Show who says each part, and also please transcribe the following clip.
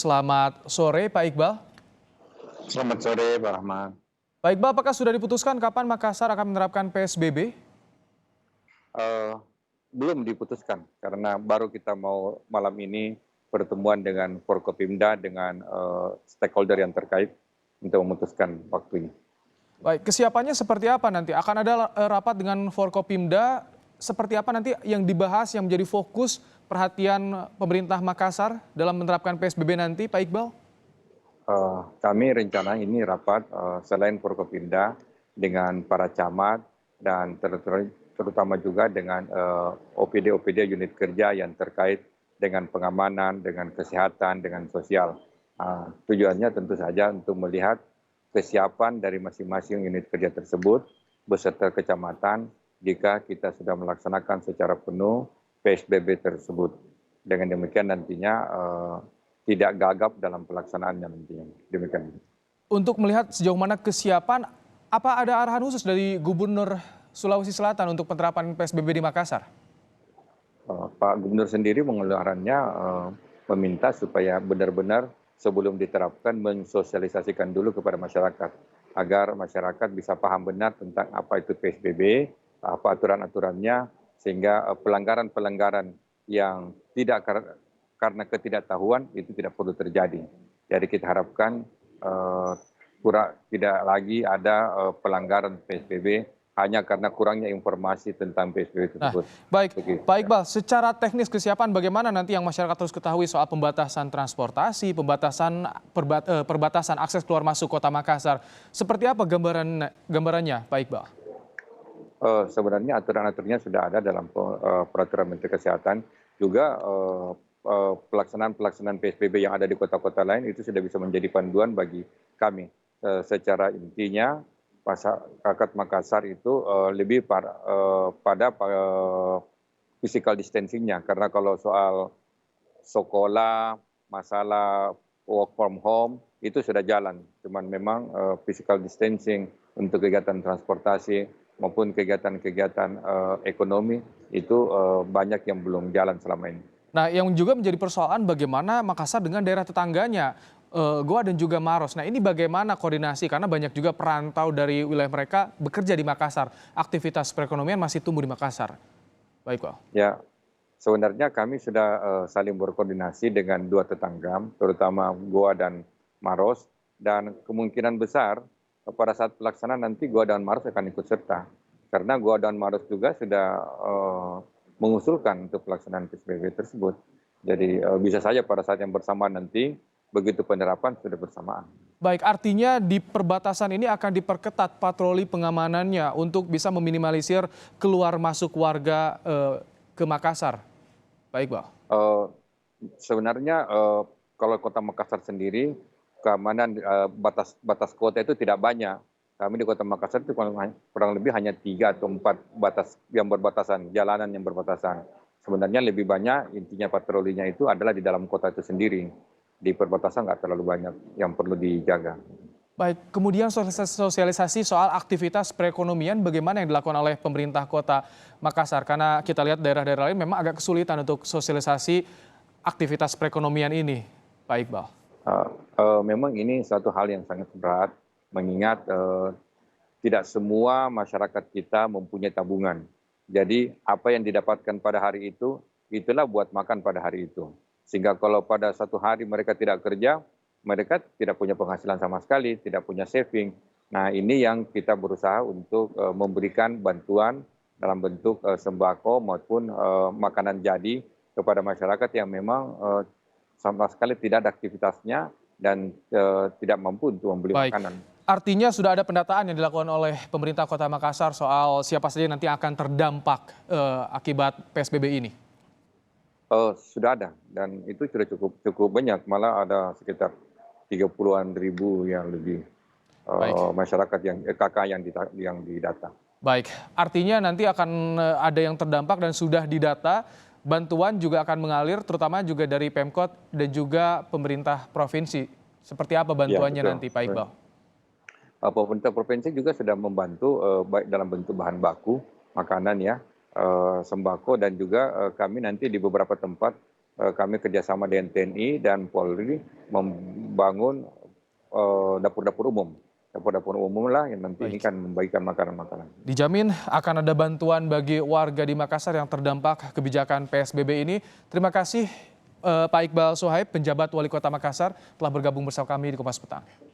Speaker 1: Selamat sore Pak Iqbal.
Speaker 2: Selamat sore, Pak Rahman.
Speaker 1: Pak Iqbal, apakah sudah diputuskan kapan Makassar akan menerapkan PSBB?
Speaker 2: Eh, Belum diputuskan karena baru kita mau malam ini pertemuan dengan Forkopimda dengan stakeholder yang terkait untuk memutuskan waktunya.
Speaker 1: Baik, kesiapannya seperti apa nanti? Akan ada rapat dengan Forkopimda, seperti apa nanti yang dibahas yang menjadi fokus perhatian pemerintah Makassar dalam menerapkan PSBB nanti, Pak Iqbal?
Speaker 2: Kami rencana ini rapat selain Forkopimda dengan para camat dan terutama juga dengan OPD-OPD unit kerja yang terkait dengan pengamanan, dengan kesehatan, dengan sosial. Tujuannya tentu saja untuk melihat kesiapan dari masing-masing unit kerja tersebut beserta kecamatan jika kita sudah melaksanakan secara penuh PSBB tersebut. Dengan demikian nantinya tidak gagap dalam pelaksanaannya nantinya. Demikian.
Speaker 1: Untuk melihat sejauh mana kesiapan, apa ada arahan khusus dari Gubernur Sulawesi Selatan untuk penerapan PSBB di Makassar?
Speaker 2: Pak Gubernur sendiri mengeluarannya meminta supaya benar-benar sebelum diterapkan mensosialisasikan dulu kepada masyarakat agar masyarakat bisa paham benar tentang apa itu PSBB, apa aturan-aturannya sehingga pelanggaran-pelanggaran yang tidak karena ketidaktahuan itu tidak perlu terjadi. Jadi kita harapkan tidak lagi ada pelanggaran PSBB hanya karena kurangnya informasi tentang PSBB
Speaker 1: Nah,
Speaker 2: tersebut.
Speaker 1: baik,
Speaker 2: Begitu.
Speaker 1: Pak Iqbal, secara teknis kesiapan bagaimana nanti yang masyarakat harus ketahui soal pembatasan transportasi, perbatasan akses keluar masuk Kota Makassar. Seperti apa gambarannya, Pak Iqbal?
Speaker 2: Sebenarnya aturan-aturannya sudah ada dalam peraturan Menteri Kesehatan. Juga pelaksanaan PSBB yang ada di kota-kota lain itu sudah bisa menjadi panduan bagi kami. Secara intinya, masyarakat Makassar itu lebih pada physical distancing-nya. Karena kalau soal sekolah, masalah work from home, itu sudah jalan. Cuman memang physical distancing untuk kegiatan transportasi maupun kegiatan-kegiatan ekonomi itu banyak yang belum jalan selama ini.
Speaker 1: Nah, yang juga menjadi persoalan bagaimana Makassar dengan daerah tetangganya, Goa dan juga Maros. Nah, ini bagaimana koordinasi? Karena banyak juga perantau dari wilayah mereka bekerja di Makassar. Aktivitas perekonomian masih tumbuh di Makassar. Baik, Pak.
Speaker 2: Ya, sebenarnya kami sudah saling berkoordinasi dengan dua tetangga, terutama Goa dan Maros, dan kemungkinan besar pada saat pelaksanaan nanti Goa dan Maros akan ikut serta. Karena Goa dan Maros juga sudah mengusulkan untuk pelaksanaan PSBB tersebut. Jadi bisa saja pada saat yang bersamaan nanti, begitu penerapan sudah bersamaan.
Speaker 1: Baik, artinya di perbatasan ini akan diperketat patroli pengamanannya untuk bisa meminimalisir keluar masuk warga ke Makassar. Baik, Pak.
Speaker 2: Sebenarnya kalau Kota Makassar sendiri, keamanan batas kota itu tidak banyak. Kami di Kota Makassar itu kurang lebih hanya 3 atau 4 batas yang berbatasan, jalanan yang berbatasan. Sebenarnya lebih banyak intinya patrolinya itu adalah di dalam kota itu sendiri. Di perbatasan nggak terlalu banyak yang perlu dijaga.
Speaker 1: Baik, kemudian sosialisasi soal aktivitas perekonomian bagaimana yang dilakukan oleh pemerintah Kota Makassar? Karena kita lihat daerah-daerah lain memang agak kesulitan untuk sosialisasi aktivitas perekonomian ini, Pak Iqbal.
Speaker 2: Memang ini satu hal yang sangat berat, mengingat tidak semua masyarakat kita mempunyai tabungan. Jadi apa yang didapatkan pada hari itu, itulah buat makan pada hari itu. Sehingga kalau pada satu hari mereka tidak kerja, mereka tidak punya penghasilan sama sekali, tidak punya saving. Nah, ini yang kita berusaha untuk memberikan bantuan dalam bentuk sembako maupun makanan jadi kepada masyarakat yang memang sama sekali tidak ada aktivitasnya dan tidak mampu untuk membeli
Speaker 1: Baik,
Speaker 2: makanan.
Speaker 1: artinya sudah ada pendataan yang dilakukan oleh pemerintah Kota Makassar soal siapa saja yang nanti akan terdampak akibat PSBB ini.
Speaker 2: Sudah ada dan itu sudah cukup banyak, malah ada sekitar 30-an ribu yang lebih
Speaker 1: Baik.
Speaker 2: masyarakat yang KK yang didata.
Speaker 1: Baik, artinya nanti akan ada yang terdampak dan sudah didata, bantuan juga akan mengalir terutama juga dari Pemkot dan juga pemerintah provinsi. Seperti apa
Speaker 2: Ya,
Speaker 1: bantuannya
Speaker 2: betul.
Speaker 1: nanti, Pak Iqbal?
Speaker 2: Pemerintah provinsi juga sudah membantu baik dalam bentuk bahan baku, makanan ya, sembako dan juga kami nanti di beberapa tempat kami kerjasama dengan TNI dan Polri membangun dapur-dapur umum. Dapur-dapur umum lah yang nanti ini kan membagikan makanan-makanan.
Speaker 1: Dijamin akan ada bantuan bagi warga di Makassar yang terdampak kebijakan PSBB ini. Terima kasih Pak Iqbal Sohaib, penjabat Wali Kota Makassar, telah bergabung bersama kami di Kompas Petang.